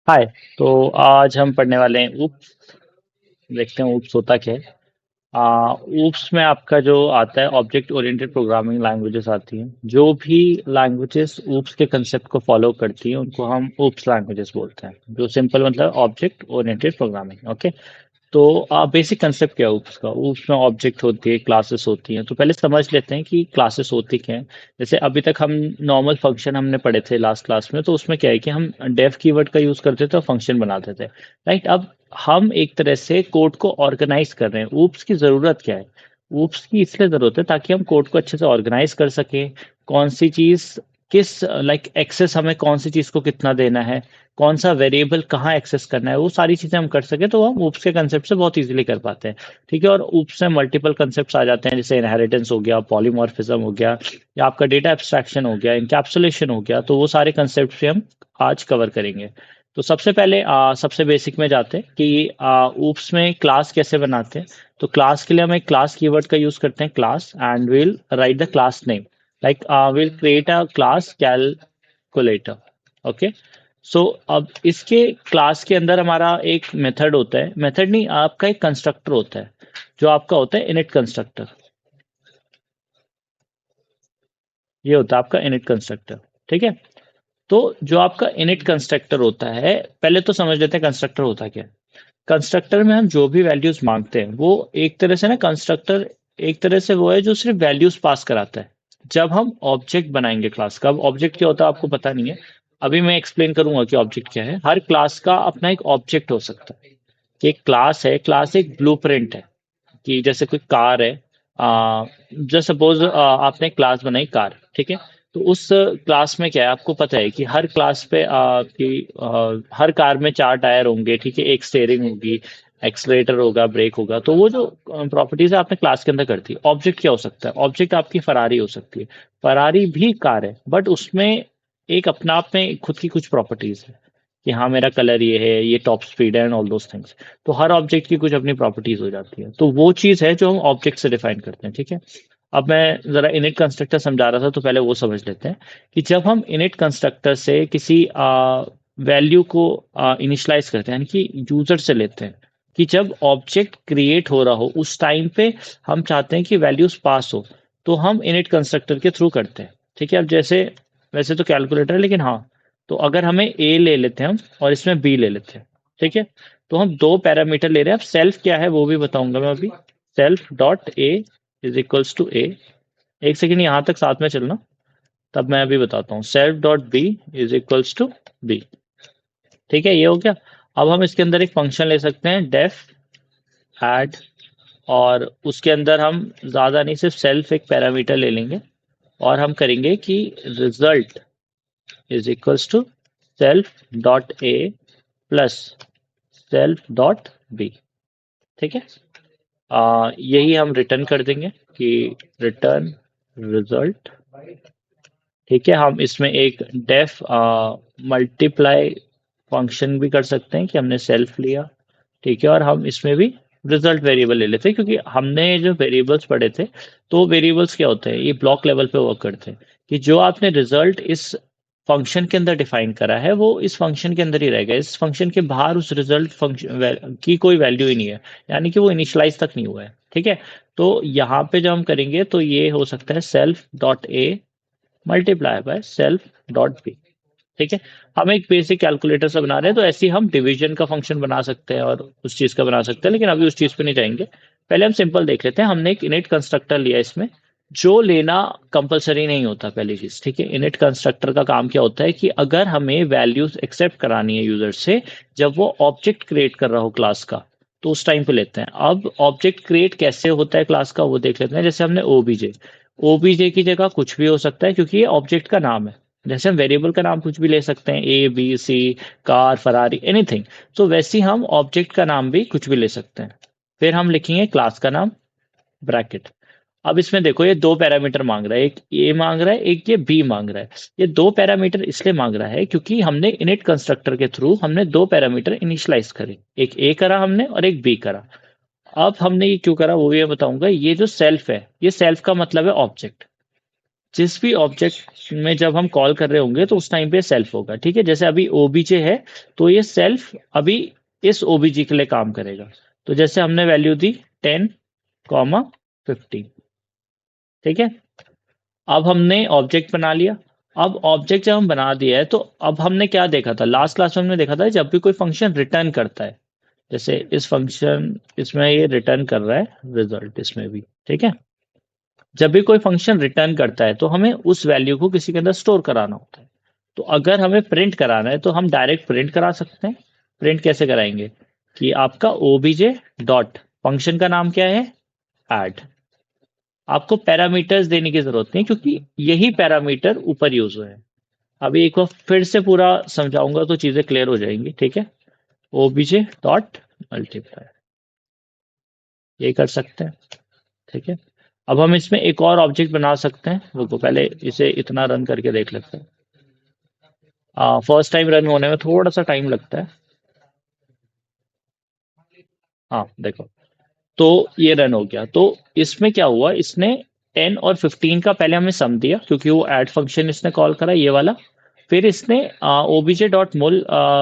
हाय। तो आज हम पढ़ने वाले हैं ऊप्स। देखते हैं ऊप्स होता क्या है। ऊप्स में आपका जो आता है ऑब्जेक्ट ओरिएंटेड प्रोग्रामिंग लैंग्वेजेस आती हैं। जो भी लैंग्वेजेस ऊप्स के कंसेप्ट को फॉलो करती हैं उनको हम ऊप्स लैंग्वेजेस बोलते हैं। जो सिंपल मतलब ऑब्जेक्ट ओरिएंटेड प्रोग्रामिंग। ओके। तो बेसिक कंसेप्ट क्या है ऊप्स का। ऊप्स में ऑब्जेक्ट होती है, क्लासेस होती हैं। तो पहले समझ लेते हैं कि क्लासेस होती क्या हैं। जैसे अभी तक हम नॉर्मल फंक्शन हमने पढ़े थे लास्ट क्लास में, तो उसमें क्या है कि हम डेफ कीवर्ड का यूज करते थे और फंक्शन बनाते थे। राइट। अब हम एक तरह से कोड को ऑर्गेनाइज कर रहे हैं। ऊप्स की जरूरत क्या है? ऊप्स की इसलिए जरूरत है ताकि हम कोड को अच्छे से ऑर्गेनाइज कर सकें। कौन सी चीज किस एक्सेस हमें कौन सी चीज को कितना देना है, कौन सा वेरिएबल कहाँ एक्सेस करना है, वो सारी चीजें हम कर सके तो हम ऊप्स के कंसेप्ट से बहुत इजीली कर पाते हैं। ठीक है। और ऊप्स में मल्टीपल कंसेप्ट्स आ जाते हैं, जैसे इनहेरिटेंस हो गया, पॉलीमॉर्फिज्म हो गया, या आपका डेटा एब्स्ट्रैक्शन हो गया, इनकैप्सुलेशन हो गया। तो वो सारे कंसेप्ट भी हम आज कवर करेंगे। तो सबसे पहले सबसे बेसिक में जाते हैं कि ऊप्स में क्लास कैसे बनाते हैं। तो क्लास के लिए हम एक क्लास कीवर्ड का यूज करते हैं, class, and will write the class name. Like will create a class calculator. Okay. So अब इसके क्लास के अंदर हमारा एक मेथड होता है, मेथड नहीं, आपका एक कंस्ट्रक्टर होता है, जो आपका होता है इनिट कंस्ट्रक्टर। ये होता है आपका इनिट कंस्ट्रक्टर। ठीक है। तो जो आपका इनिट कंस्ट्रक्टर होता है, पहले तो समझ लेते हैं कंस्ट्रक्टर होता क्या है। कंस्ट्रक्टर में हम जो भी वैल्यूज मांगते हैं वो एक तरह से ना, कंस्ट्रक्टर एक तरह से वो है जो सिर्फ वैल्यूज पास कराता है। जब हम ऑब्जेक्ट बनाएंगे क्लास का, अब ऑब्जेक्ट क्या होता है आपको पता नहीं है। अभी मैं एक्सप्लेन करूंगा कि ऑब्जेक्ट क्या है। हर क्लास का अपना एक ऑब्जेक्ट हो सकता है। कि एक क्लास है, क्लास एक ब्लूप्रिंट है। कि जैसे कोई कार है, जैसे सपोज आपने क्लास बनाई कार। ठीक है। तो उस क्लास में क्या है आपको पता है कि हर क्लास पे हर कार में चार टायर होंगे। ठीक है। एक स्टेयरिंग होगी, एक्सलेटर होगा, ब्रेक होगा। तो वो जो प्रॉपर्टीज है आपने क्लास के अंदर कर दी। ऑब्जेक्ट क्या हो सकता है? ऑब्जेक्ट आपकी फरारी हो सकती है। फरारी भी कार है, बट उसमें एक अपना आप में खुद की कुछ प्रॉपर्टीज है। कि हाँ, मेरा कलर ये है, ये टॉप स्पीड है, एंड ऑल दोस थिंग्स। तो हर ऑब्जेक्ट की कुछ अपनी प्रॉपर्टीज हो जाती है। तो वो चीज है जो हम ऑब्जेक्ट से डिफाइन करते हैं। ठीक है। अब मैं जरा इनिट कंस्ट्रक्टर समझा रहा था, तो पहले वो समझ लेते हैं कि जब हम इनिट कंस्ट्रक्टर से किसी वैल्यू को इनिशियलाइज करते हैं, यानी कि यूजर से लेते हैं। कि जब ऑब्जेक्ट क्रिएट हो रहा हो उस टाइम पे हम चाहते हैं कि वैल्यूज पास हो, तो हम इनिट कंस्ट्रक्टर के थ्रू करते हैं। ठीक है। अब जैसे वैसे तो कैलकुलेटर है, लेकिन हाँ, तो अगर हमें ए ले लेते हैं हम और इसमें बी ले लेते हैं। ठीक है। तो हम दो पैरामीटर ले रहे हैं। अब सेल्फ क्या है वो भी बताऊंगा मैं अभी। Self dot a is equals to a. एक सेकेंड यहाँ तक साथ में चलना, तब मैं अभी बताता हूँ। Self dot B is equals to B. ठीक है, ये हो गया। अब हम इसके अंदर एक फंक्शन ले सकते हैं, डेफ ऐड। और उसके अंदर हम ज्यादा नहीं, सिर्फ सेल्फ एक पैरामीटर ले लेंगे। और हम करेंगे कि result is equals to self dot A plus self dot B. ठीक है। यही हम रिटर्न कर देंगे कि रिटर्न रिजल्ट। ठीक है। हम इसमें एक डेफ मल्टीप्लाई फंक्शन भी कर सकते हैं कि हमने सेल्फ लिया। ठीक है। और हम इसमें भी रिजल्ट वेरिएबल ले लेते हैं, क्योंकि हमने जो वेरिएबल्स पढ़े थे, तो वेरिएबल्स क्या होते हैं, ये ब्लॉक लेवल पे वर्क करते हैं। कि जो आपने रिजल्ट इस फंक्शन के अंदर डिफाइन करा है वो इस फंक्शन के अंदर ही रहेगा। इस फंक्शन के बाहर उस रिजल्ट फंक्शन की कोई वैल्यू ही नहीं है। यानी कि वो इनिशियलाइज तक नहीं हुआ है। ठीक है। तो यहाँ पे जब हम करेंगे तो ये हो सकता है self dot A multiply by self dot B. ठीक है। हम एक बेसिक कैलकुलेटर से बना रहे हैं, तो ऐसे ही हम डिवीजन का फंक्शन बना सकते हैं और उस चीज का बना सकते हैं, लेकिन अभी उस चीज पे नहीं जाएंगे। पहले हम सिंपल देख लेते हैं। हमने एक इनिट कंस्ट्रक्टर लिया इसमें। जो लेना कंपलसरी नहीं होता, पहली चीज। ठीक है। इनिट कंस्ट्रक्टर का काम क्या होता है कि अगर हमें वैल्यूज एक्सेप्ट करानी है यूजर से, जब वो ऑब्जेक्ट क्रिएट कर रहा हो क्लास का, तो उस टाइम पे लेते हैं। अब ऑब्जेक्ट क्रिएट कैसे होता है क्लास का वो देख लेते हैं। जैसे हमने ओबीजे, ओबीजे की जगह कुछ भी हो सकता है, क्योंकि ये ऑब्जेक्ट का नाम है। जैसे हम वेरिएबल का नाम कुछ भी ले सकते हैं, A B C, car, Ferrari, anything. तो वैसे ही हम ऑब्जेक्ट का नाम भी कुछ भी ले सकते हैं। फिर हम लिखेंगे क्लास का नाम, ब्रैकेट। अब इसमें देखो, ये दो पैरामीटर मांग रहा है, एक ए मांग रहा है, एक ये बी मांग रहा है। ये दो पैरामीटर इसलिए मांग रहा है क्योंकि हमने इनिट कंस्ट्रक्टर के थ्रू हमने दो पैरामीटर इनिशियलाइज करे। एक ए करा हमने और एक बी करा। अब हमने ये क्यों करा वो भी मैं बताऊंगा। ये जो सेल्फ है, ये सेल्फ का मतलब है ऑब्जेक्ट। जिस भी ऑब्जेक्ट में जब हम कॉल कर रहे होंगे तो उस टाइम पे सेल्फ होगा। ठीक है, जैसे अभी ओबीजे है तो ये सेल्फ अभी इस ओबीजे के लिए काम करेगा। तो जैसे हमने वैल्यू दी 10, 15। ठीक है, अब हमने ऑब्जेक्ट बना लिया। अब ऑब्जेक्ट जब हम बना दिया है तो अब हमने क्या देखा था, लास्ट क्लास में हमने देखा था जब भी कोई फंक्शन रिटर्न करता है, जैसे इस फंक्शन इसमें ये रिटर्न कर रहा है रिजल्ट इसमें भी। ठीक है, जब भी कोई फंक्शन रिटर्न करता है तो हमें उस वैल्यू को किसी के अंदर स्टोर कराना होता है। तो अगर हमें प्रिंट कराना है तो हम डायरेक्ट प्रिंट करा सकते हैं। प्रिंट कैसे कराएंगे कि आपका ओबीजे डॉट फंक्शन का नाम क्या है, ऐड। आपको पैरामीटर्स देने की जरूरत नहीं क्योंकि यही पैरामीटर ऊपर यूज हुए हैं। अभी एक बार फिर से पूरा समझाऊंगा तो चीजें क्लियर हो जाएंगी। ठीक है, ओबीजे डॉट मल्टीप्लाई, ये कर सकते हैं। ठीक है, अब हम इसमें एक और ऑब्जेक्ट बना सकते हैं। रुको पहले इसे इतना रन करके देख लेते हैं। फर्स्ट टाइम रन होने में थोड़ा सा टाइम लगता है। हाँ देखो, तो ये रन हो गया। तो इसमें क्या हुआ, इसने 10 और 15 का पहले हमें सम दिया क्योंकि वो ऐड फंक्शन इसने कॉल करा ये वाला। फिर इसने ओबीजे डॉट मोल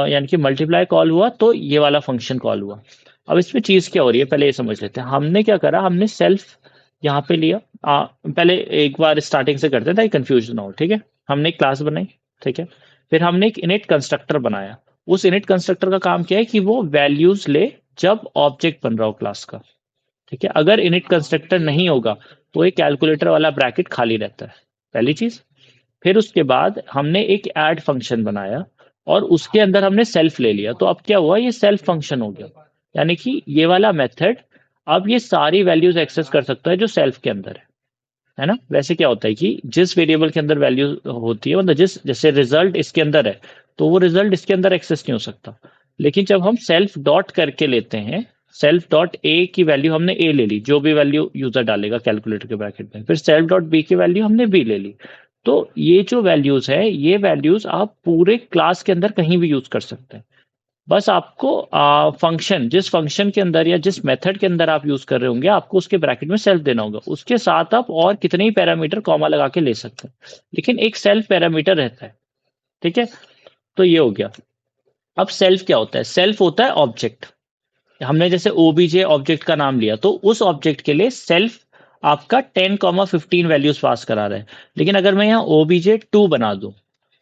यानी कि मल्टीप्लाई कॉल हुआ तो ये वाला फंक्शन कॉल हुआ। अब इसमें चीज क्या हो रही है पहले ये समझ लेते हैं। हमने क्या करा, हमने सेल्फ यहाँ पे लिया। पहले एक बार स्टार्टिंग से करते हैं ताकि कंफ्यूजन ना हो। ठीक है, हमने एक क्लास बनाई। ठीक है, फिर हमने एक इनिट कंस्ट्रक्टर बनाया। उस इनिट कंस्ट्रक्टर का काम क्या है कि वो वैल्यूज ले जब ऑब्जेक्ट बन रहा हो क्लास का। ठीक है, अगर इनिट कंस्ट्रक्टर नहीं होगा तो एक कैलकुलेटर वाला ब्रैकेट खाली रहता है, पहली चीज। फिर उसके बाद हमने एक ऐड फंक्शन बनाया और उसके अंदर हमने सेल्फ ले लिया। तो अब क्या हुआ, ये सेल्फ फंक्शन हो गया। यानी कि ये वाला मेथड अब ये सारी वैल्यूज एक्सेस कर सकता है जो सेल्फ के अंदर है ना। वैसे क्या होता है कि जिस वेरिएबल के अंदर वैल्यू होती है, मतलब जिस जैसे रिजल्ट इसके अंदर है तो वो रिजल्ट इसके अंदर एक्सेस नहीं हो सकता। लेकिन जब हम सेल्फ डॉट करके लेते हैं, सेल्फ डॉट ए की वैल्यू हमने ए ले ली, जो भी वैल्यू यूजर डालेगा कैलकुलेटर के ब्रैकेट में, फिर सेल्फ डॉट बी की वैल्यू हमने बी ले ली। तो ये जो वैल्यूज है, ये वैल्यूज आप पूरे क्लास के अंदर कहीं भी यूज कर सकते हैं। बस आपको फंक्शन, जिस फंक्शन के अंदर या जिस मेथड के अंदर आप यूज कर रहे होंगे, आपको उसके ब्रैकेट में सेल्फ देना होगा। उसके साथ आप और कितने ही पैरामीटर कॉमा लगा के ले सकते हैं, लेकिन एक सेल्फ पैरामीटर रहता है। ठीक है, तो ये हो गया। अब सेल्फ क्या होता है, सेल्फ होता है ऑब्जेक्ट। हमने जैसे ओबीजे ऑब्जेक्ट का नाम लिया तो उस ऑब्जेक्ट के लिए सेल्फ आपका 10, 15 वैल्यूज पास करा रहा है। लेकिन अगर मैं यहाँ OBJ2 बना दूं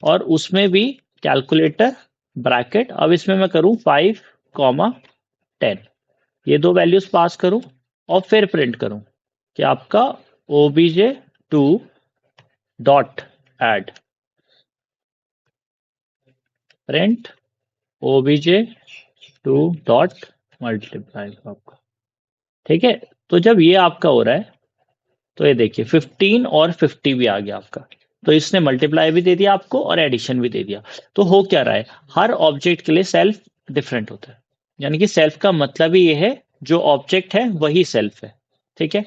और उसमें भी कैलकुलेटर ब्रैकेट, अब इसमें मैं करूं 5, 10, ये दो वैल्यूज पास करूं और फिर प्रिंट करूं कि आपका OBJ2 dot add print OBJ2 dot multiply आपका। ठीक है, तो जब ये आपका हो रहा है तो ये देखिए 15 और 50 भी आ गया आपका। तो इसने मल्टीप्लाई भी दे दिया आपको और एडिशन भी दे दिया। तो हो क्या रहा है, हर ऑब्जेक्ट के लिए सेल्फ डिफरेंट होता है। यानी कि सेल्फ का मतलब ही ये है, जो ऑब्जेक्ट है वही सेल्फ है। ठीक है,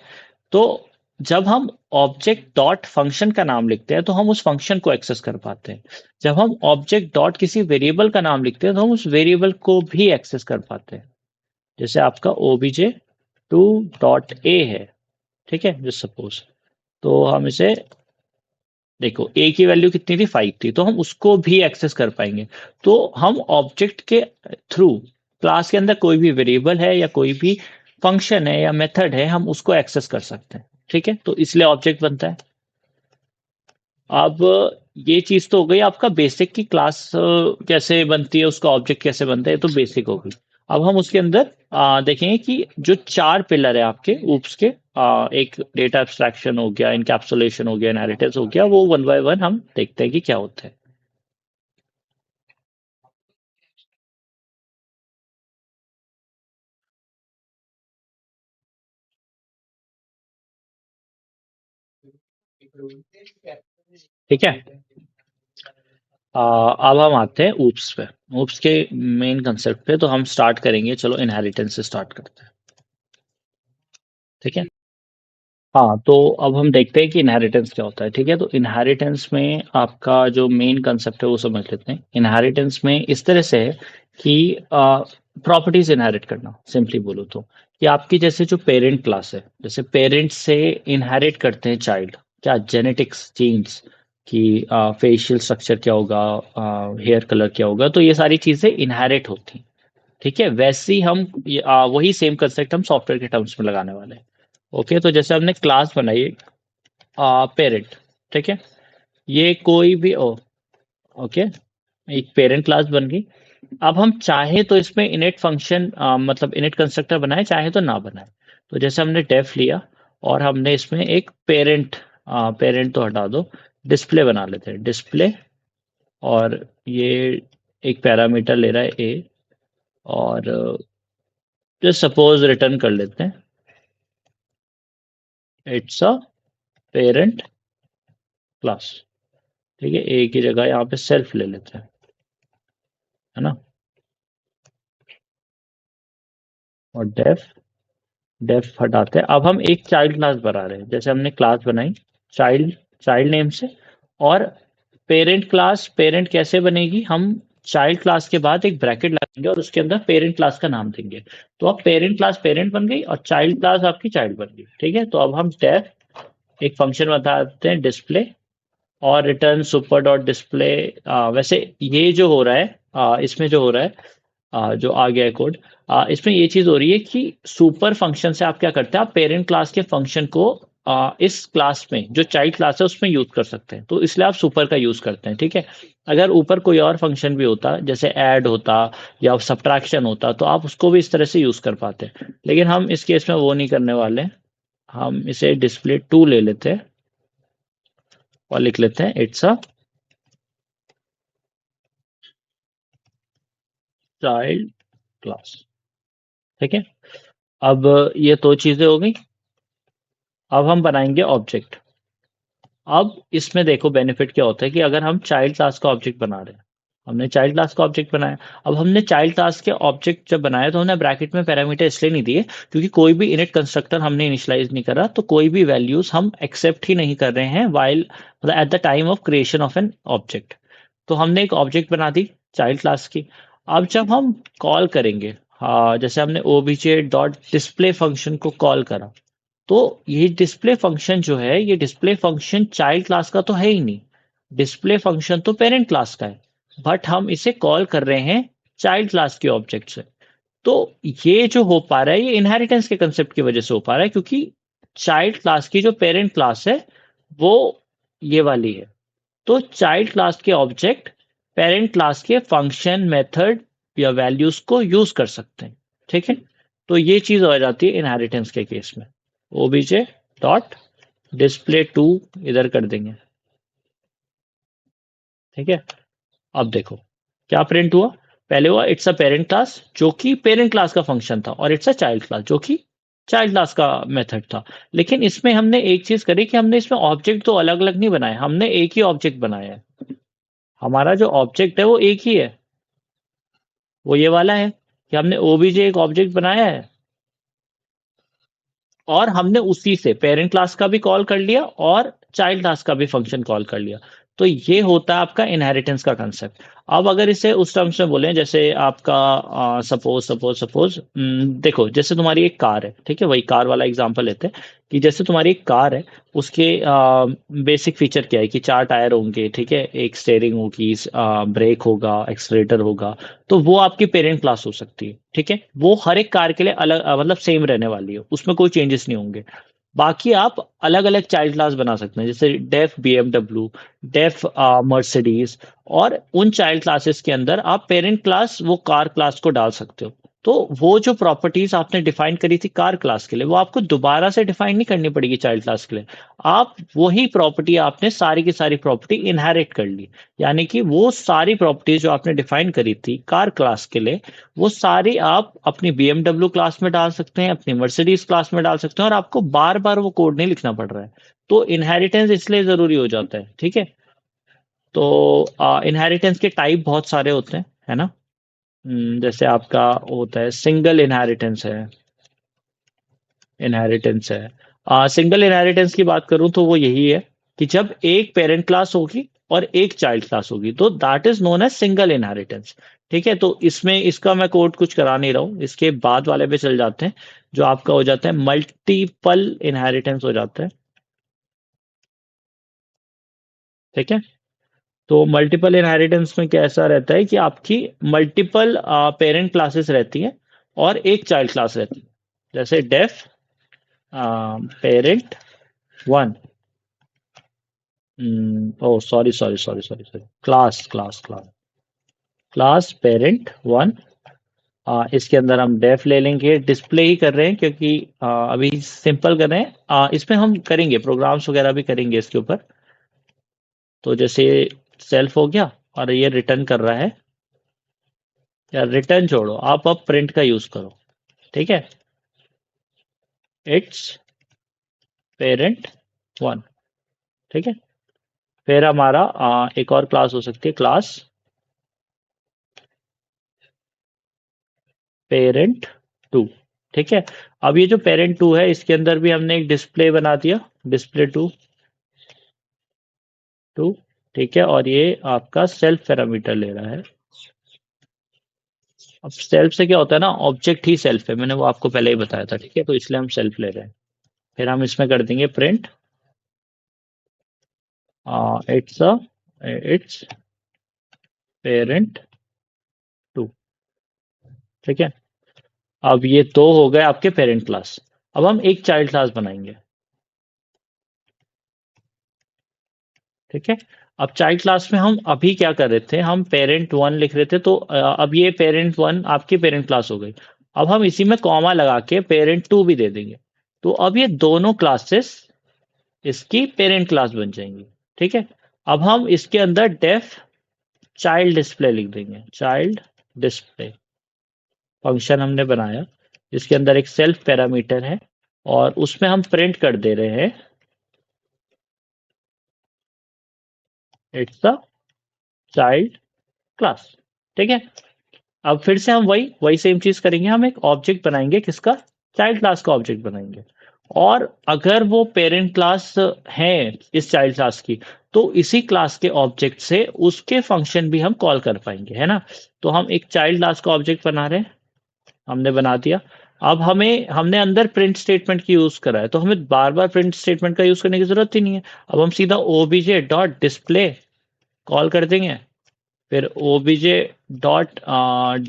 तो जब हम ऑब्जेक्ट डॉट फंक्शन का नाम लिखते हैं तो हम उस फंक्शन को एक्सेस कर पाते हैं। जब हम ऑब्जेक्ट डॉट किसी वेरिएबल का नाम लिखते हैं तो हम उस वेरिएबल को भी एक्सेस कर पाते हैं। जैसे आपका OBJ2 डॉट ए है। ठीक है, जस्ट सपोज, तो हम इसे देखो, ए की वैल्यू कितनी थी, 5 थी, तो हम उसको भी एक्सेस कर पाएंगे। तो हम ऑब्जेक्ट के थ्रू क्लास के अंदर कोई भी वेरिएबल है या कोई भी फंक्शन है या मेथड है, हम उसको एक्सेस कर सकते हैं। ठीक है, तो इसलिए ऑब्जेक्ट बनता है। अब ये चीज तो हो गई आपका बेसिक की क्लास कैसे बनती है, उसका ऑब्जेक्ट कैसे बनता है, ये तो बेसिक हो गई। अब हम उसके अंदर देखेंगे कि जो 4 पिलर है आपके ऊप्स के, एक डेटा एब्स्ट्रैक्शन हो गया, इनकैप्सुलेशन हो गया, इनहेरिटेंस हो गया, वो वन बाय वन हम देखते हैं कि क्या होता है। ठीक है, अब हम आते हैं ऊप्स पे, ऊप्स के मेन कंसेप्ट पे। तो हम स्टार्ट करेंगे, चलो इनहेरिटेंस से स्टार्ट करते हैं। ठीक है, हाँ तो अब हम देखते हैं कि इनहेरिटेंस क्या होता है। ठीक है, तो इनहेरिटेंस में आपका जो मेन कंसेप्ट है वो समझ लेते हैं। इनहेरिटेंस में इस तरह से है कि प्रॉपर्टीज इनहेरिट करना, सिंपली बोलो तो कि आपकी जैसे जो पेरेंट क्लास है, जैसे पेरेंट्स से इनहेरिट करते हैं चाइल्ड, क्या जेनेटिक्स, जीन्स कि फेशियल स्ट्रक्चर क्या होगा, हेयर कलर क्या होगा, तो ये सारी चीजें इनहेरिट होती हैं। ठीक है, वैसे ही हम वही सेम कंसेप्ट हम सॉफ्टवेयर के टर्म्स में लगाने वाले हैं। ओके, तो जैसे हमने क्लास बनाई पेरेंट, ठीक है, ये कोई भी ओके, एक पेरेंट क्लास बन गई। अब हम चाहे तो इसमें इनिट फंक्शन मतलब इनिट कंस्ट्रक्टर बनाए, चाहे तो ना बनाए। तो जैसे हमने डेफ लिया और हमने इसमें एक पेरेंट, पेरेंट तो हटा दो, डिस्प्ले बना लेते हैं, डिस्प्ले। और ये एक पैरामीटर ले रहा है ए, और जस्ट सपोज रिटर्न कर लेते हैं इट्स अ पेरेंट क्लास। ठीक है, ए की जगह यहाँ पे सेल्फ ले लेते हैं, है ना। और डेफ, डेफ हटाते हैं। अब हम एक चाइल्ड क्लास बना रहे हैं, जैसे हमने क्लास बनाई चाइल्ड, चाइल्ड नेम से। और पेरेंट क्लास, पेरेंट कैसे बनेगी, हम चाइल्ड क्लास के बाद एक ब्रैकेट लगाएंगे और उसके अंदर पेरेंट क्लास का नाम देंगे। तो अब पेरेंट क्लास पेरेंट बन गई और चाइल्ड क्लास आपकी चाइल्ड बन गई। ठीक है, तो अब हम डेफ एक फंक्शन बताते हैं डिस्प्ले और रिटर्न सुपर डॉट डिस्प्ले। वैसे ये जो हो रहा है, इसमें जो हो रहा है, जो आ गया है कोड, इसमें ये चीज हो रही है कि सुपर फंक्शन से आप क्या करते हैं, आप पेरेंट क्लास के फंक्शन को इस क्लास में जो चाइल्ड क्लास है उसमें यूज कर सकते हैं, तो इसलिए आप सुपर का यूज करते हैं। ठीक है, अगर ऊपर कोई और फंक्शन भी होता, जैसे ऐड होता या सब्ट्रैक्शन होता, तो आप उसको भी इस तरह से यूज कर पाते, लेकिन हम इस केस में वो नहीं करने वाले हैं। हम इसे डिस्प्ले टू ले लेते हैं और लिख लेते हैं इट्स अ चाइल्ड क्लास। ठीक है, अब ये दो चीजें हो गई। अब हम बनाएंगे ऑब्जेक्ट। अब इसमें देखो बेनिफिट क्या होता है कि अगर हम चाइल्ड क्लास का ऑब्जेक्ट बना रहे हैं, हमने चाइल्ड क्लास का ऑब्जेक्ट बनाया। अब हमने चाइल्ड क्लास के ऑब्जेक्ट जब बनाया तो हमने ब्रैकेट में पैरामीटर इसलिए नहीं दिए क्योंकि कोई भी इनिट कंस्ट्रक्टर हमने इनिशियलाइज नहीं करा, तो कोई भी वैल्यूज हम एक्सेप्ट ही नहीं कर रहे हैं वाइल मतलब at the time of creation of an object. तो हमने एक ऑब्जेक्ट बना दी चाइल्ड क्लास की। अब जब हम कॉल करेंगे, हाँ, जैसे हमने ओबीजे डॉट डिस्प्ले फंक्शन को कॉल करा, तो ये डिस्प्ले फंक्शन जो है, ये डिस्प्ले फंक्शन चाइल्ड क्लास का तो है ही नहीं, डिस्प्ले फंक्शन तो पेरेंट क्लास का है, बट हम इसे कॉल कर रहे हैं चाइल्ड क्लास के ऑब्जेक्ट से। तो ये जो हो पा रहा है, ये इनहेरिटेंस के कंसेप्ट की वजह से हो पा रहा है, क्योंकि चाइल्ड क्लास की जो पेरेंट क्लास है वो ये वाली है। तो चाइल्ड क्लास के ऑब्जेक्ट पेरेंट क्लास के फंक्शन, मेथड या वैल्यूज को यूज कर सकते हैं। ठीक है, तो ये चीज हो जाती है इनहेरिटेंस के केस में। ओबीजे डॉट डिस्प्ले टू इधर कर देंगे। ठीक है, अब देखो क्या प्रिंट हुआ। पहले हुआ इट्स अ पेरेंट क्लास जो कि पेरेंट क्लास का फंक्शन था, और इट्स अ चाइल्ड क्लास जो कि चाइल्ड क्लास का मेथड था। लेकिन इसमें हमने एक चीज करी कि हमने इसमें ऑब्जेक्ट तो अलग अलग नहीं बनाए, हमने एक ही ऑब्जेक्ट बनाया है। हमारा जो ऑब्जेक्ट है वो एक ही है, वो ये वाला है कि हमने ओबीजे एक ऑब्जेक्ट बनाया है और हमने उसी से पेरेंट क्लास का भी कॉल कर लिया और चाइल्ड क्लास का भी फंक्शन कॉल कर लिया। तो ये होता है आपका इनहेरिटेंस का कंसेप्ट। अब अगर इसे उस टर्म्स में बोलें, जैसे आपका सपोज सपोज सपोज देखो, जैसे तुम्हारी एक कार है, ठीक है, वही कार वाला एग्जांपल लेते हैं कि जैसे तुम्हारी एक कार है, उसके बेसिक फीचर क्या है कि चार टायर होंगे, ठीक है, एक स्टेयरिंग होगी, ब्रेक होगा, एक्सलेटर होगा। तो वो आपकी पेरेंट क्लास हो सकती है। ठीक है, वो हर एक कार के लिए अलग मतलब सेम रहने वाली है, उसमें कोई चेंजेस नहीं होंगे। बाकी आप अलग अलग चाइल्ड क्लास बना सकते हैं, जैसे डेफ बीएमडब्ल्यू, डेफ मर्सिडीज, और उन चाइल्ड क्लासेस के अंदर आप पेरेंट क्लास वो कार क्लास को डाल सकते हो। तो वो जो प्रॉपर्टीज आपने डिफाइन करी थी कार क्लास के लिए, वो आपको दोबारा से डिफाइन नहीं करनी पड़ेगी चाइल्ड क्लास के लिए। आप वही प्रॉपर्टी, आपने सारी की सारी प्रॉपर्टी इनहेरिट कर ली। यानी कि वो सारी प्रॉपर्टीज जो आपने डिफाइन करी थी कार क्लास के लिए, वो सारी आप अपनी BMW क्लास में डाल सकते हैं, अपनी मर्सिडीज क्लास में डाल सकते हैं, और आपको बार बार वो कोड नहीं लिखना पड़ रहा है। तो इनहेरिटेंस इसलिए जरूरी हो जाता है। ठीक है, तो इनहेरिटेंस के टाइप बहुत सारे होते हैं, है ना। जैसे आपका होता है सिंगल इनहेरिटेंस है, इनहेरिटेंस है। सिंगल इनहेरिटेंस की बात करूं तो वो यही है कि जब एक पेरेंट क्लास होगी और एक चाइल्ड क्लास होगी, तो that is known as single inheritance. ठीक है, तो इसमें इसका मैं कोड कुछ करा नहीं रहा हूं, इसके बाद वाले पे चल जाते हैं, जो आपका हो जाता है मल्टीपल इनहेरिटेंस हो जाता है। ठीक है। तो मल्टीपल इनहेरिटेंस में कैसा रहता है कि आपकी मल्टीपल पेरेंट क्लासेस रहती हैं और एक चाइल्ड क्लास रहती है। जैसे def parent one, oh sorry sorry sorry sorry sorry, class class class class parent one. इसके अंदर हम डेफ ले लेंगे, डिस्प्ले ही कर रहे हैं क्योंकि अभी सिंपल कर रहे हैं। इसमें हम करेंगे प्रोग्राम्स वगैरह भी करेंगे इसके ऊपर। तो जैसे सेल्फ हो गया और ये रिटर्न कर रहा है, या रिटर्न छोड़ो, आप अब प्रिंट का यूज करो। ठीक है, इट्स पेरेंट वन। ठीक है, फिर हमारा एक और क्लास हो सकती है, क्लास पेरेंट टू। ठीक है, अब ये जो पेरेंट टू है इसके अंदर भी हमने एक डिस्प्ले बना दिया, डिस्प्ले टू टू। ठीक है, और ये आपका सेल्फ पैरामीटर ले रहा है। अब सेल्फ से क्या होता है ना, ऑब्जेक्ट ही सेल्फ है, मैंने वो आपको पहले ही बताया था। ठीक है, तो इसलिए हम सेल्फ ले रहे हैं। फिर हम इसमें कर देंगे print its its parent two. ठीक है, अब ये तो हो गए आपके पेरेंट क्लास। अब हम एक चाइल्ड क्लास बनाएंगे। ठीक है, अब चाइल्ड क्लास में हम अभी क्या कर रहे थे, हम पेरेंट वन लिख रहे थे, तो अब ये पेरेंट वन आपकी पेरेंट क्लास हो गई। अब हम इसी में कॉमा लगा के पेरेंट टू भी दे देंगे, तो अब ये दोनों क्लासेस इसकी पेरेंट क्लास बन जाएंगी। ठीक है, अब हम इसके अंदर डेफ चाइल्ड डिस्प्ले लिख देंगे, चाइल्ड डिस्प्ले फंक्शन हमने बनाया जिसके अंदर एक सेल्फ पैरामीटर है और उसमें हम प्रिंट कर दे रहे हैं इट्स अ चाइल्ड क्लास। ठीक है, अब फिर से हम वही वही सेम चीज करेंगे, हम एक ऑब्जेक्ट बनाएंगे, किसका, चाइल्ड क्लास का ऑब्जेक्ट बनाएंगे। और अगर वो पेरेंट क्लास है इस चाइल्ड क्लास की, तो इसी क्लास के ऑब्जेक्ट से उसके फंक्शन भी हम कॉल कर पाएंगे, है ना। तो हम एक चाइल्ड क्लास का ऑब्जेक्ट बना रहे हैं, हमने बना दिया। अब हमें हमने अंदर प्रिंट स्टेटमेंट की यूज करा है, तो हमें बार बार प्रिंट स्टेटमेंट का यूज करने की जरूरत ही नहीं है। अब हम सीधा ओबीजे डॉट डिस्प्ले कॉल कर देंगे, फिर OBJ dot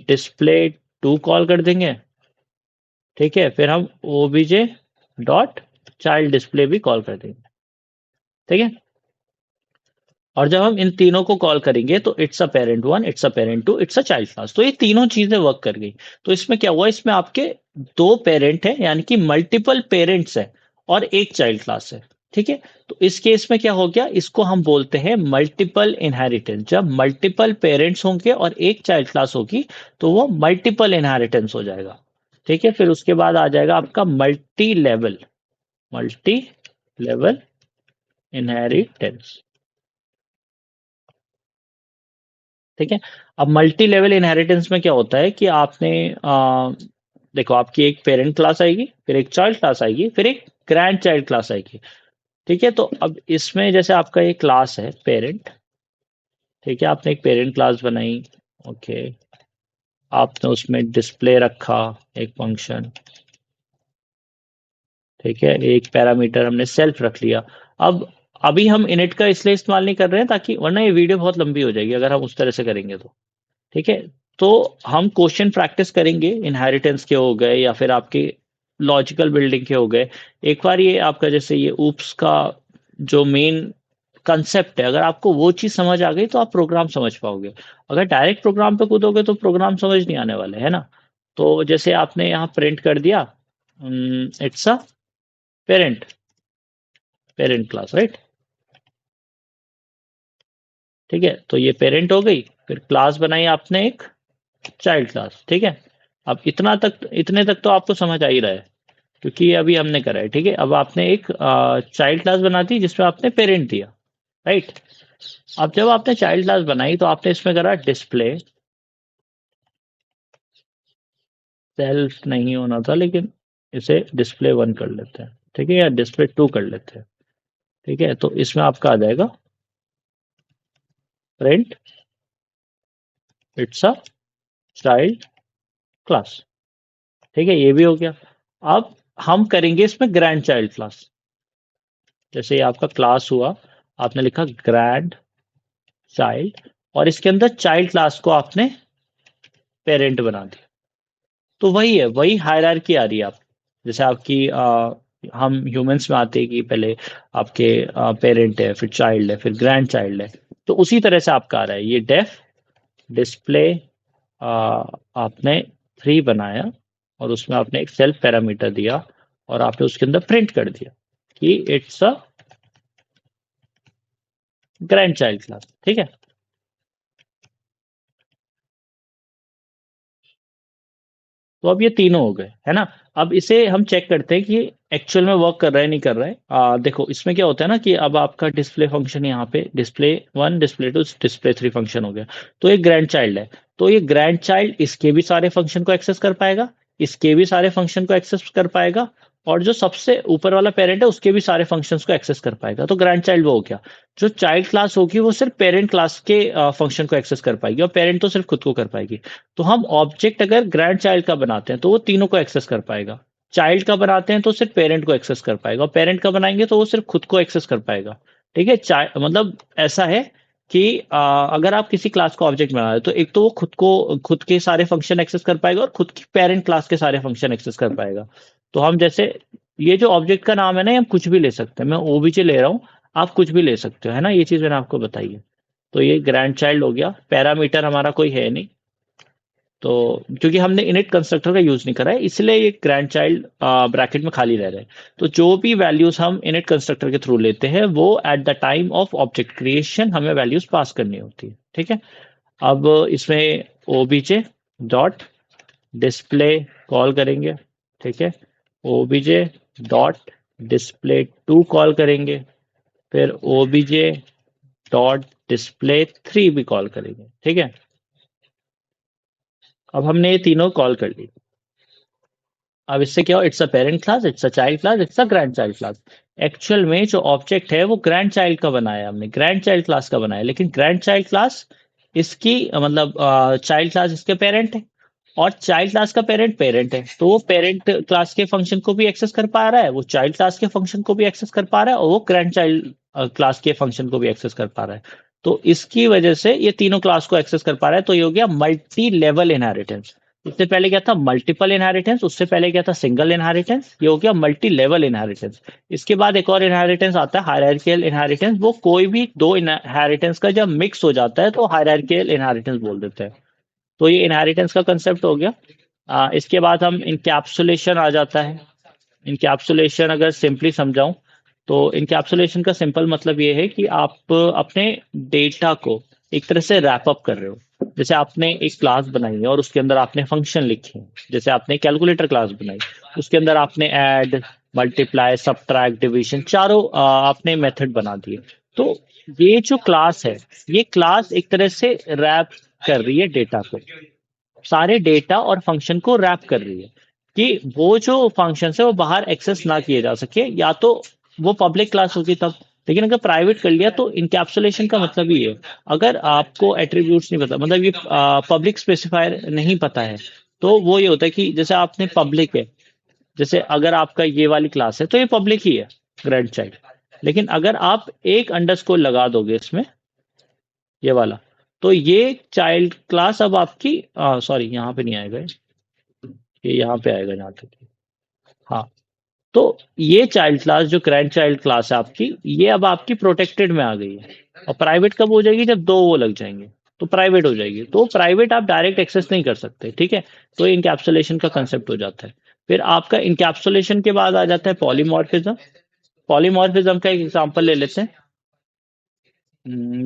display two call कर देंगे। ठीक है, फिर हम ओबीजे डॉट चाइल्ड डिस्प्ले भी कॉल कर देंगे। ठीक है, और जब हम इन तीनों को कॉल करेंगे तो it's a parent one, it's a parent two, it's a child class, तो ये तीनों चीजें वर्क कर गई। तो इसमें क्या हुआ, इसमें आपके दो पेरेंट है, यानी कि मल्टीपल पेरेंट्स है और एक चाइल्ड क्लास है। ठीक है, तो इस केस में क्या हो गया, इसको हम बोलते हैं मल्टीपल इनहेरिटेंस। जब मल्टीपल पेरेंट्स होंगे और एक चाइल्ड क्लास होगी तो वो मल्टीपल इनहेरिटेंस हो जाएगा। ठीक है, फिर उसके बाद आ जाएगा आपका मल्टी लेवल इनहेरिटेंस। ठीक है, अब मल्टी लेवल इनहेरिटेंस में क्या होता है कि आपने देखो, आपकी एक पेरेंट क्लास आएगी, फिर एक चाइल्ड क्लास आएगी, फिर एक ग्रैंड चाइल्ड क्लास आएगी। ठीक है, तो अब इसमें जैसे आपका ये क्लास है पेरेंट, ठीक है, आपने एक पेरेंट क्लास बनाई। ओके, आपने उसमें डिस्प्ले रखा, एक फंक्शन। ठीक है, एक पैरामीटर हमने सेल्फ रख लिया। अब अभी हम इनिट का इसलिए इस्तेमाल नहीं कर रहे हैं ताकि, वरना ये वीडियो बहुत लंबी हो जाएगी अगर हम उस तरह से करेंगे तो। ठीक है, तो हम क्वेश्चन प्रैक्टिस करेंगे, इनहेरिटेंस के हो गए या फिर आपके लॉजिकल बिल्डिंग के हो गए। एक बार ये आपका जैसे ये ऊप्स का जो मेन कंसेप्ट है, अगर आपको वो चीज समझ आ गई तो आप प्रोग्राम समझ पाओगे। अगर डायरेक्ट प्रोग्राम पे कूदोगे तो प्रोग्राम समझ नहीं आने वाले, है ना। तो जैसे आपने यहाँ प्रिंट कर दिया it's a parent parent class, right. ठीक है, तो ये पेरेंट हो गई, फिर क्लास बनाई आपने एक चाइल्ड क्लास। ठीक है, अब इतने तक तो आपको समझ आ ही रहा है क्योंकि ये अभी हमने करा है। ठीक है, अब आपने एक चाइल्ड क्लास बना दी जिसमें आपने पेरेंट दिया, राइट। अब जब आपने चाइल्ड क्लास बनाई तो आपने इसमें करा डिस्प्ले, सेल्फ नहीं होना था लेकिन इसे डिस्प्ले वन कर लेते हैं। ठीक है, या डिस्प्ले टू कर लेते हैं। ठीक है, तो इसमें आपका आ जाएगा print it's a child class. ठीक है, ये भी हो गया। अब हम करेंगे इसमें ग्रैंड चाइल्ड क्लास। जैसे ये आपका क्लास हुआ, आपने लिखा ग्रैंड चाइल्ड, और इसके अंदर चाइल्ड क्लास को आपने पेरेंट बना दिया। तो वही है, वही हायरार्की आ रही है आप, जैसे आपकी हम ह्यूमंस में आते हैं कि पहले आपके पेरेंट है, फिर चाइल्ड है, फिर ग्रैंड चाइल्ड है। तो उसी तरह से आपका आ रहा है ये डेफ डिस्प्ले। आपने 3 बनाया और उसमें आपने एक सेल्फ पैरामीटर दिया और आपने उसके अंदर प्रिंट कर दिया कि it's a grand child class. ठीक है, तो अब ये तीनों हो गए, है ना। अब इसे हम चेक करते हैं कि एक्चुअल में वर्क कर रहा है नहीं कर रहा है। देखो इसमें क्या होता है ना कि अब आपका डिस्प्ले फंक्शन यहाँ पे डिस्प्ले 1 डिस्प्ले 2 डिस्प्ले 3 फंक्शन हो गया। तो ये ग्रैंड चाइल्ड है, तो ये ग्रैंड चाइल्ड इसके भी सारे फंक्शन को एक्सेस कर पाएगा, इसके भी सारे फंक्शन को एक्सेस कर पाएगा, और जो सबसे ऊपर वाला पेरेंट है उसके भी सारे फंक्शंस को एक्सेस कर पाएगा। तो ग्रैंड चाइल्ड वो हो गया। जो चाइल्ड क्लास होगी वो सिर्फ पेरेंट क्लास के फंक्शन को एक्सेस कर पाएगी, और पेरेंट तो सिर्फ खुद को कर पाएगी। तो हम ऑब्जेक्ट अगर ग्रैंड चाइल्ड का बनाते हैं तो वो तीनों को एक्सेस कर पाएगा। चाइल्ड का बनाते हैं तो सिर्फ पेरेंट को एक्सेस कर पाएगा, और पेरेंट का बनाएंगे तो वो सिर्फ खुद को एक्सेस कर पाएगा। ठीक है, मतलब ऐसा है कि अगर आप किसी क्लास को ऑब्जेक्ट बना रहे हो तो एक तो वो खुद के सारे फंक्शन एक्सेस कर पाएगा और खुद की पेरेंट क्लास के सारे फंक्शन एक्सेस कर पाएगा। तो हम जैसे ये जो ऑब्जेक्ट का नाम है ना, ये हम कुछ भी ले सकते हैं। मैं ओबीजे ले रहा हूँ, आप कुछ भी ले सकते हो, है ना। ये चीज मैंने आपको बताई है। तो ये ग्रैंड चाइल्ड हो गया, पैरामीटर हमारा कोई है नहीं, तो क्योंकि हमने इनिट कंस्ट्रक्टर का यूज नहीं करा है इसलिए ये ग्रैंड चाइल्ड ब्रैकेट में खाली रह रहे हैं। तो जो भी वैल्यूज हम इनिट कंस्ट्रक्टर के थ्रू लेते हैं वो at the time of object creation हमें वैल्यूज पास करनी होती है। ठीक है, अब इसमें ओबीजे डॉट डिस्प्ले कॉल करेंगे। ठीक है, ओबीजे डॉट डिस्प्ले 2 कॉल करेंगे, फिर ओबीजे डॉट डिस्प्ले 3 भी कॉल करेंगे। ठीक है, अब हमने ये तीनों कॉल कर ली। अब इससे क्या हो, it's a parent class, it's a child class, it's a grand child class. Actual में जो ऑब्जेक्ट है वो ग्रैंड चाइल्ड का बनाया है, हमने ग्रैंड चाइल्ड क्लास का बनाया, लेकिन ग्रैंड चाइल्ड क्लास इसकी मतलब चाइल्ड क्लास इसके पेरेंट है, और चाइल्ड क्लास का पेरेंट पेरेंट है, तो वो पेरेंट क्लास के फंक्शन को भी एक्सेस कर पा रहा है, वो चाइल्ड क्लास के फंक्शन को भी एक्सेस कर पा रहा है, और वो ग्रैंड चाइल्ड क्लास के फंक्शन को भी एक्सेस कर पा रहा है। तो इसकी वजह से ये तीनों क्लास को एक्सेस कर पा रहा है, तो ये हो गया मल्टी लेवल इनहेरिटेंस। इससे पहले क्या था, मल्टीपल इनहेरिटेंस, उससे पहले क्या था, सिंगल इनहेरिटेंस, ये हो गया मल्टी लेवल इनहेरिटेंस। इसके बाद एक और इनहेरिटेंस आता है हायरार्किकल इनहेरिटेंस, वो कोई भी दो इनहेरिटेंस का जब मिक्स हो जाता है तो हायरार्किकल इनहेरिटेंस बोल देते हैं। तो ये इनहेरिटेंस का कंसेप्ट हो गया। इसके बाद हम इनकैप्सुलेशन आ जाता है। इनकैप्सुलेशन अगर सिंपली समझाऊं तो इनकैप्सुलेशन का सिंपल मतलब ये है कि आप अपने डेटा को एक तरह से रैप अप कर रहे हो। जैसे आपने एक क्लास बनाई है और उसके अंदर आपने फंक्शन लिखे हैं, जैसे आपने कैलकुलेटर क्लास बनाई, उसके अंदर आपने ऐड मल्टीप्लाई सब्ट्रैक्ट डिवीजन चारों आपने मेथड बना दिए। तो ये जो क्लास है, ये क्लास एक तरह से रैप कर रही है डेटा को, सारे डेटा और फंक्शन को रैप कर रही है कि वो जो फंक्शन है वो बाहर एक्सेस ना किए जा सके, या तो वो पब्लिक क्लास होगी तब। लेकिन अगर प्राइवेट कर लिया तो इनकैप्सुलेशन का मतलब ही है, अगर आपको एट्रीब्यूट्स नहीं पता, मतलब ये पब्लिक स्पेसिफायर नहीं पता है, तो वो ये होता है कि जैसे आपने पब्लिक है, जैसे अगर आपका ये वाली क्लास है तो ये पब्लिक ही है, ग्रैंड चाइल्ड। लेकिन अगर आप एक अंडरस्कोर लगा दोगे इसमें, ये वाला, तो ये चाइल्ड क्लास अब आपकी सॉरी यहाँ पे नहीं आएगा, ये यहाँ पे आएगा जहाँ तक। हाँ, तो ये चाइल्ड क्लास जो ग्रैंड चाइल्ड क्लास है आपकी, ये अब आपकी प्रोटेक्टेड में आ गई है। और प्राइवेट कब हो जाएगी, जब दो वो लग जाएंगे तो प्राइवेट हो जाएगी। तो प्राइवेट आप डायरेक्ट एक्सेस नहीं कर सकते। ठीक है, तो इनकैप्सुलेशन का कंसेप्ट हो जाता है। फिर आपका इनकैप्सुलेशन के बाद आ जाता है पॉलीमॉर्फिज्म। पॉलीमॉर्फिज्म का एक एग्जांपल ले लेते हैं,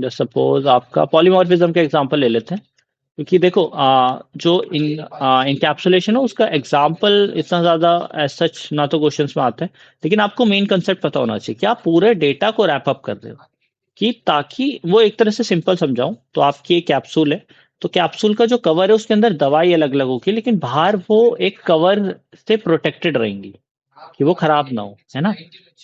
सपोज आपका पॉलीमॉर्फिज्म का एग्जांपल ले लेते हैं, क्योंकि देखो जो इनकैप्सुलेशन है उसका एग्जाम्पल इतना ज्यादा एज सच ना तो क्वेश्चंस में आता है, लेकिन आपको मेन कंसेप्ट पता होना चाहिए कि आप पूरे डेटा को रैप अप कर रहे हो, कि ताकि वो एक तरह से सिंपल समझाऊं तो आपकी एक कैप्सूल है, तो कैप्सूल का जो कवर है उसके अंदर दवाई अलग अलग होगी, लेकिन बाहर वो एक कवर से प्रोटेक्टेड रहेंगी कि वो खराब ना हो, है ना,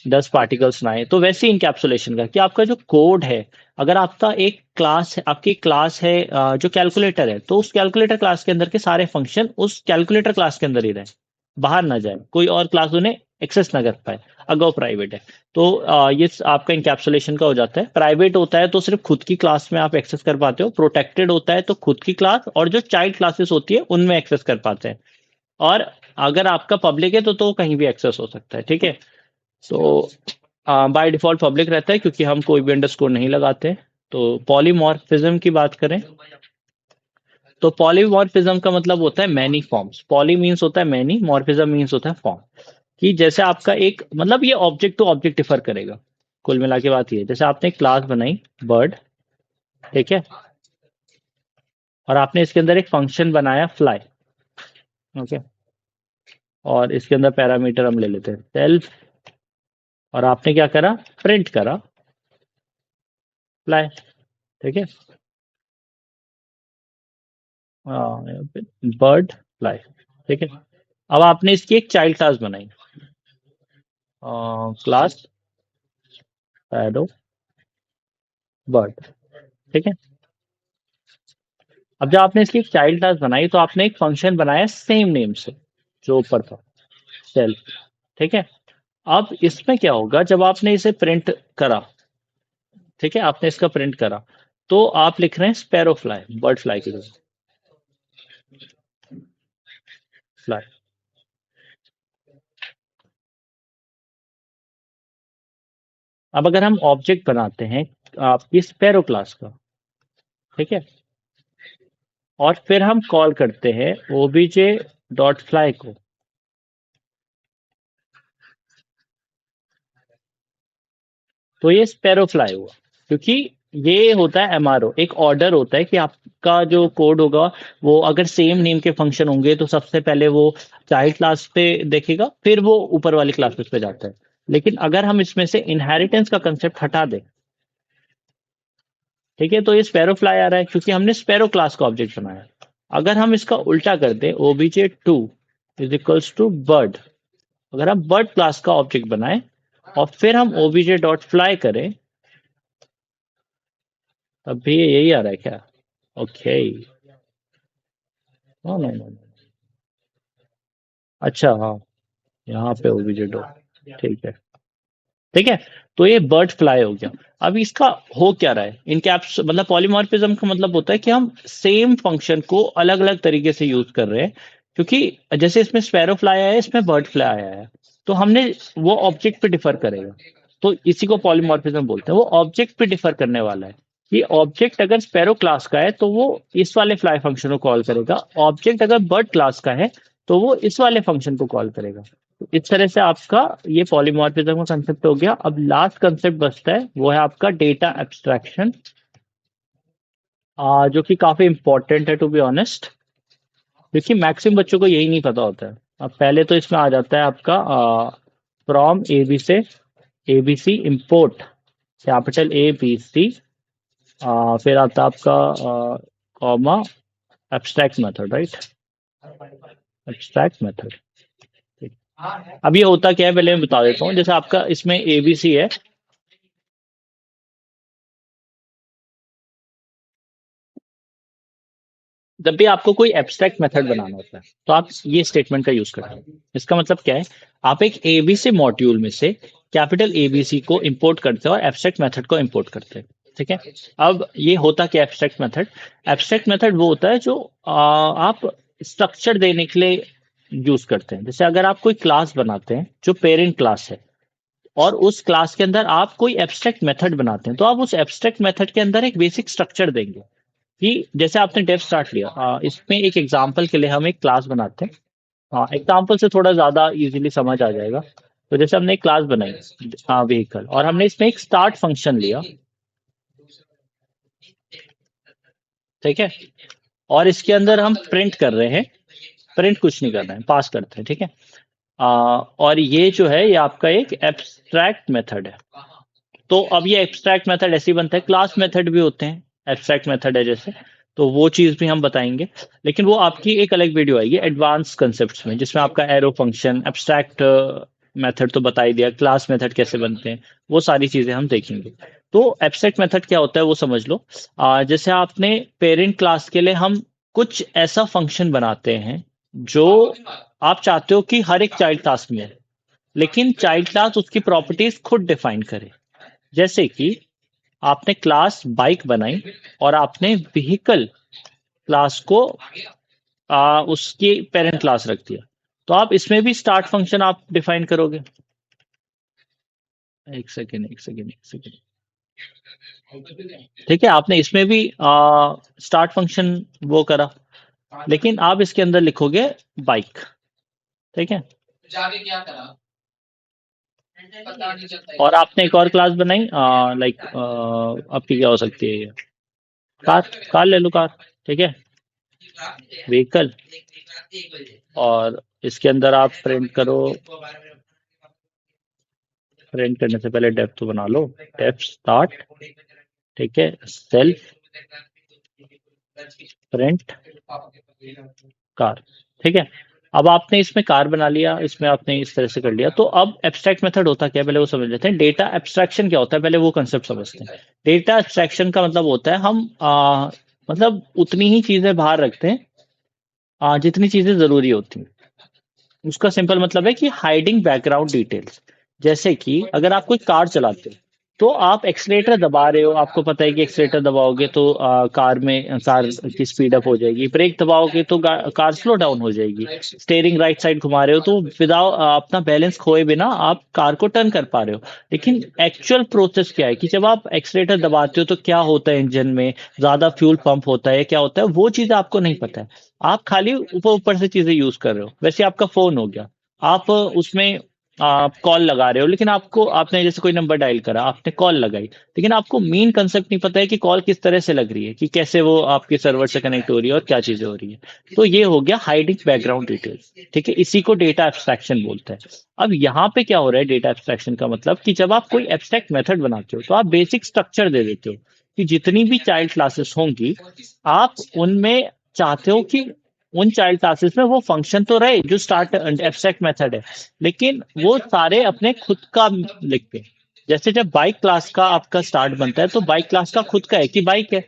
10 पार्टिकल्स ना आए। तो वैसे ही इनकैप्सुलेशन का कि आपका जो कोड है, अगर आपका एक क्लास है, आपकी क्लास है जो कैलकुलेटर है, तो उस कैलकुलेटर क्लास के अंदर के सारे फंक्शन उस कैलकुलेटर क्लास के अंदर ही रहे, बाहर ना जाए, कोई और क्लास उन्हें एक्सेस ना कर पाए, अगर वो प्राइवेट है। तो ये आपका इंकैप्सुलेशन का हो जाता है। प्राइवेट होता है तो सिर्फ खुद की क्लास में आप एक्सेस कर पाते हो, प्रोटेक्टेड होता है तो खुद की क्लास और जो चाइल्ड क्लासेस होती है उनमें एक्सेस कर पाते हैं, और अगर आपका पब्लिक है तो कहीं भी एक्सेस हो सकता है, ठीक है। तो बाय डिफॉल्ट पब्लिक रहता है क्योंकि हम कोई भी अंडरस्कोर नहीं लगाते। तो पॉलीमॉर्फिज्म की बात करें तो पॉलीमॉर्फिज्म का मतलब होता है मैनी फॉर्म्स। पॉली मीन्स होता है मैनी, मॉर्फिज्म मीन्स होता है फॉर्म। कि जैसे आपका एक मतलब ये ऑब्जेक्ट टू ऑब्जेक्ट डिफर करेगा। कुल मिला के बात ये है, जैसे आपने एक क्लास बनाई बर्ड, ठीक है, और आपने इसके अंदर एक फंक्शन बनाया फ्लाई, ओके, और इसके अंदर पैरामीटर हम ले लेते हैं सेल्फ, और आपने क्या करा, प्रिंट करा फ्लाई, ठीक है, बर्ड फ्लाई, ठीक है। अब आपने इसकी एक चाइल्ड क्लास बनाई, क्लास पैरो बर्ड, ठीक है। अब जब आपने इसकी एक चाइल्ड क्लास बनाई तो आपने एक फंक्शन बनाया सेम नेम से, जो ऊपर था सेल्फ, ठीक है। अब इसमें क्या होगा, जब आपने इसे प्रिंट करा, ठीक है, आपने इसका प्रिंट करा, तो आप लिख रहे हैं स्पैरो फ्लाई, बर्ड फ्लाई की जगह फ्लाई। अब अगर हम ऑब्जेक्ट बनाते हैं आपकी स्पैरो क्लास का, ठीक है, और फिर हम कॉल करते हैं ओबीजे डॉट फ्लाई को, तो ये स्पैरो फ्लाई हुआ। क्योंकि ये होता है एमआरओ, एक ऑर्डर होता है कि आपका जो कोड होगा वो अगर सेम नेम के फंक्शन होंगे तो सबसे पहले वो चाइल्ड क्लास पे देखेगा, फिर वो ऊपर वाली क्लासेस पे जाता है। लेकिन अगर हम इसमें से इनहेरिटेंस का कंसेप्ट हटा दें, ठीक है, तो ये स्पैरो फ्लाई आ रहा है क्योंकि हमने स्पैरो क्लास का ऑब्जेक्ट बनाया। अगर हम इसका उल्टा कर दें, OBJ two is equals to bird, अगर हम बर्ड क्लास का ऑब्जेक्ट बनाए और फिर हम ओबीजे डॉट फ्लाई करें, तब भी ये यही आ रहा है क्या? ओके, नो नो नो, अच्छा हाँ, यहाँ पे ओबीजे डॉट, ठीक है, ठीक है। तो ये बर्ड फ्लाई हो गया। अब इसका हो क्या रहा है, इनकैप्स मतलब पॉलीमॉर्फिज्म का मतलब होता है कि हम सेम फंक्शन को अलग अलग तरीके से यूज कर रहे हैं। क्योंकि जैसे इसमें स्पैरो फ्लाई आया है, इसमें बर्ड फ्लाई आया है, तो हमने वो ऑब्जेक्ट पे डिफर करेगा, तो इसी को पॉलीमॉर्फिज्म बोलते हैं। वो ऑब्जेक्ट पे डिफर करने वाला है कि ऑब्जेक्ट अगर स्पैरो क्लास का है तो वो इस वाले फ्लाई फंक्शन को कॉल करेगा, ऑब्जेक्ट अगर बर्ड क्लास का है तो वो इस वाले फंक्शन को कॉल करेगा। तो इस तरह से आपका ये पॉलीमॉर्फिज्म का कंसेप्ट हो गया। अब लास्ट कंसेप्ट बचता है, वो है आपका डेटा एब्स्ट्रैक्शन, जो कि काफी इंपॉर्टेंट है टू बी ऑनेस्ट, क्योंकि मैक्सिमम बच्चों को यही नहीं पता होता है। अब पहले तो इसमें आ जाता है आपका फ्रॉम एबी से ABC import capital A B C, फिर आता है आपका comma abstract method, right, abstract method. अब ये होता क्या है पहले मैं बता देता हूँ। जैसे आपका इसमें एबीसी है, जब भी आपको कोई एब्स्ट्रैक्ट मेथड बनाना होता है तो आप ये स्टेटमेंट का यूज करते हैं। इसका मतलब क्या है, आप एक एबीसी मॉड्यूल में से कैपिटल एबीसी को इंपोर्ट करते हैं और एब्स्ट्रैक्ट मेथड को इंपोर्ट करते हैं, ठीक है। अब ये होता क्या एब्स्ट्रैक्ट मेथड, एब्स्ट्रैक्ट मेथड वो होता है जो आप स्ट्रक्चर देने के लिए यूज करते हैं। जैसे अगर आप कोई क्लास बनाते हैं जो पेरेंट क्लास है, और उस क्लास के अंदर आप कोई एब्स्ट्रैक्ट मेथड बनाते हैं, तो आप उस एब्स्ट्रैक्ट मेथड के अंदर एक बेसिक स्ट्रक्चर देंगे। कि जैसे आपने डेव स्टार्ट लिया, इसमें एक एग्जांपल के लिए हम एक क्लास बनाते हैं। हाँ, एग्जांपल से थोड़ा ज्यादा इजीली समझ आ जाएगा। तो जैसे हमने एक क्लास बनाई, हाँ व्हीकल, और हमने इसमें एक स्टार्ट फंक्शन लिया, ठीक है, और इसके अंदर हम प्रिंट कर रहे हैं, प्रिंट कुछ नहीं कर रहे हैं, पास करते हैं, ठीक है। और ये जो है ये आपका एक एब्स्ट्रैक्ट मेथड है। तो अब ये एब्स्ट्रैक्ट मेथड ऐसे ही बनता है, क्लास मेथड भी होते हैं एब्स्ट्रैक्ट मेथड है जैसे, तो वो चीज भी हम बताएंगे। लेकिन वो आपकी एक अलग वीडियो आएगी एडवांस कंसेप्ट्स में, जिसमें आपका एरो फंक्शन, एब्स्ट्रैक्ट मेथड तो बता ही दिया, क्लास मेथड कैसे बनते हैं, वो सारी चीजें हम देखेंगे। तो एब्स्ट्रैक्ट मेथड क्या होता है वो समझ लो। जैसे आपने पेरेंट क्लास के लिए हम कुछ ऐसा फंक्शन बनाते हैं जो आप चाहते हो कि हर एक चाइल्ड क्लास में है। लेकिन चाइल्ड क्लास उसकी प्रॉपर्टीज खुद डिफाइन करे। जैसे कि आपने क्लास बाइक बनाई और आपने व्हीकल क्लास को उसकी पेरेंट क्लास रख दिया, तो आप इसमें भी स्टार्ट फंक्शन आप डिफाइन करोगे। एक सेकेंड, एक सेकेंड, एक सेकेंड। ठीक है, आपने इसमें भी स्टार्ट फंक्शन वो करा, लेकिन आप इसके अंदर लिखोगे बाइक। ठीक है, और आपने एक और क्लास बनाई, लाइक आपकी क्या हो सकती है ये, कार। कार ले लो, कार। ठीक है, व्हीकल। और इसके अंदर आप प्रिंट करो, प्रिंट करने से पहले डेफ तो बना लो, डेफ स्टार्ट। ठीक है, सेल्फ प्रिंट कार। ठीक है, अब आपने इसमें कार बना लिया, इसमें आपने इस तरह से कर लिया। तो अब एब्स्ट्रैक्ट मेथड होता क्या है, पहले वो समझ लेते हैं। डेटा एब्स्ट्रैक्शन क्या होता है, पहले वो कंसेप्ट समझते हैं। डेटा एब्स्ट्रैक्शन का मतलब होता है हम मतलब उतनी ही चीजें बाहर रखते हैं जितनी चीजें जरूरी होती हैं। उसका सिंपल मतलब है कि हाइडिंग बैकग्राउंड डिटेल्स। जैसे कि अगर आप कोई कार चलाते हो, तो आप एक्सीलेटर दबा रहे हो, आपको पता है कि एक्सीलेटर दबाओगे तो कार की स्पीड अप हो जाएगी। ब्रेक दबाओगे तो कार स्लो डाउन हो जाएगी। स्टेयरिंग राइट साइड घुमा रहे हो तो विदाउट अपना बैलेंस खोए बिना आप कार को टर्न कर पा रहे हो। लेकिन एक्चुअल प्रोसेस क्या है कि जब आप एक्सीलेटर दबाते हो तो क्या होता है, इंजन में ज्यादा फ्यूल पंप होता है, क्या होता है, वो चीज आपको नहीं पता है। आप खाली ऊपर ऊपर से चीजें यूज कर रहे हो। वैसे आपका फोन हो गया, आप उसमें आप कॉल लगा रहे हो, लेकिन आपने जैसे कोई नंबर डायल करा, आपने कॉल लगाई, लेकिन आपको मेन कंसेप्ट नहीं पता है कि कॉल किस तरह से लग रही है, कि कैसे वो आपके सर्वर से कनेक्ट हो रही है और क्या चीजें हो रही है। तो ये हो गया हाइडिंग बैकग्राउंड डिटेल्स। ठीक है, इसी को डेटा एब्स्ट्रैक्शन बोलते हैं। अब यहाँ पे क्या हो रहा है, डेटा एब्स्ट्रैक्शन का मतलब कि जब आप कोई एब्स्ट्रैक्ट मेथड बनाते हो तो आप बेसिक स्ट्रक्चर दे देते हो कि जितनी भी चाइल्ड क्लासेस होंगी, आप उनमें चाहते हो कि उन चाइल्ड क्लासेस में वो फंक्शन तो रहे जो स्टार्ट एब्स्ट्रैक्ट मेथड है, लेकिन वो सारे अपने खुद का लिखते हैं। जैसे जब बाइक क्लास का आपका स्टार्ट बनता है तो बाइक क्लास का खुद का है कि बाइक है,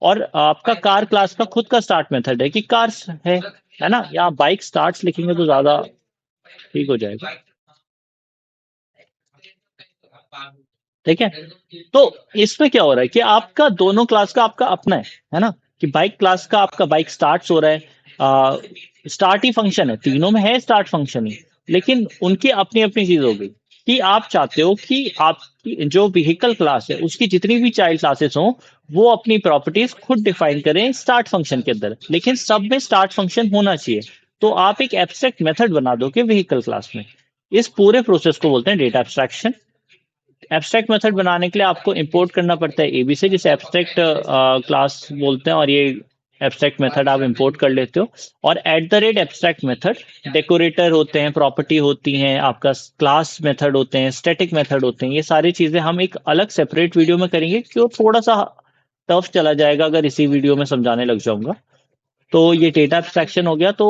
और आपका कार क्लास का खुद का स्टार्ट मेथड है कि कार्स है ना। या बाइक स्टार्ट्स लिखेंगे तो ज्यादा ठीक हो जाएगा। ठीक है, तो इसमें क्या हो रहा है कि आपका दोनों क्लास का आपका अपना है ना। कि बाइक क्लास का आपका बाइक स्टार्ट्स हो रहा है, स्टार्ट ही फंक्शन है, तीनों में है स्टार्ट फंक्शन ही, लेकिन उनकी अपनी अपनी चीज हो गई। कि आप चाहते हो कि आपकी जो व्हीकल क्लास है उसकी जितनी भी चाइल्ड क्लासेस हों, वो अपनी प्रॉपर्टीज खुद डिफाइन करें स्टार्ट फंक्शन के अंदर, लेकिन सब में स्टार्ट फंक्शन होना चाहिए। तो आप एक एब्स्ट्रैक्ट मेथड बना दो कि व्हीकल क्लास में। इस पूरे प्रोसेस को बोलते हैं डेटा एब्स्ट्रैक्शन। एब्स्ट्रैक्ट मेथड बनाने के लिए आपको इंपोर्ट करना पड़ता है एबी से, जिसे एब्स्ट्रैक्ट क्लास बोलते हैं, और ये एब्स्ट्रैक्ट मेथड आप इंपोर्ट कर लेते हो। और at the rate abstract method, decorator होते हैं, प्रॉपर्टी होती हैं, आपका क्लास मेथड होते हैं, स्टैटिक मेथड होते हैं। ये सारी चीजें हम एक अलग सेपरेट वीडियो में करेंगे, क्यों थोड़ा सा टफ चला जाएगा अगर इसी वीडियो में समझाने लग जाऊंगा। तो ये डेटा एब्स्ट्रैक्शन हो गया। तो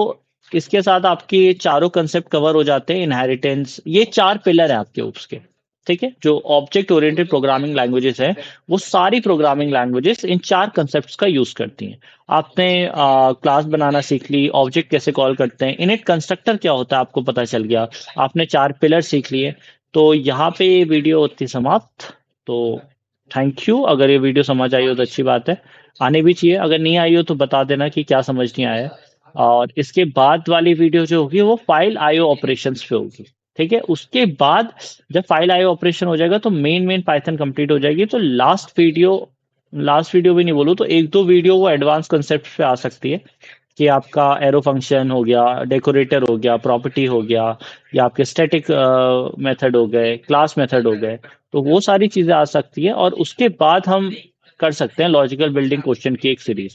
इसके साथ आपके चारों कंसेप्ट कवर हो जाते हैं। इनहेरिटेंस, ये चार पिलर है आपके ओप्स के। ठीक है, जो ऑब्जेक्ट ओरिएंटेड प्रोग्रामिंग लैंग्वेजेस है, वो सारी प्रोग्रामिंग लैंग्वेजेस इन चार कंसेप्ट्स का यूज करती हैं। आपने क्लास बनाना सीख ली, ऑब्जेक्ट कैसे कॉल करते हैं, इनिट कंस्ट्रक्टर क्या होता है आपको पता चल गया, आपने चार पिलर सीख लिए। तो यहाँ पे ये वीडियो होती है समाप्त। तो थैंक यू। अगर ये वीडियो समझ आई हो तो अच्छी बात है, आने भी चाहिए। अगर नहीं आई हो तो बता देना कि क्या समझ नहीं आया। और इसके बाद वाली वीडियो जो होगी वो फाइल आईओ ऑपरेशंस पे होगी। ठीक है, उसके बाद जब फाइल आईओ ऑपरेशन हो जाएगा तो मेन पाइथन कंप्लीट हो जाएगी। तो लास्ट वीडियो भी नहीं बोलूँ तो एक दो वीडियो वो एडवांस कंसेप्ट पे आ सकती है, कि आपका एरो फंक्शन हो गया, डेकोरेटर हो गया, प्रॉपर्टी हो गया, या आपके स्टैटिक मेथड हो गए, क्लास मेथड हो गए। तो वो सारी चीजें आ सकती है, और उसके बाद हम कर सकते हैं लॉजिकल बिल्डिंग क्वेश्चन की एक सीरीज।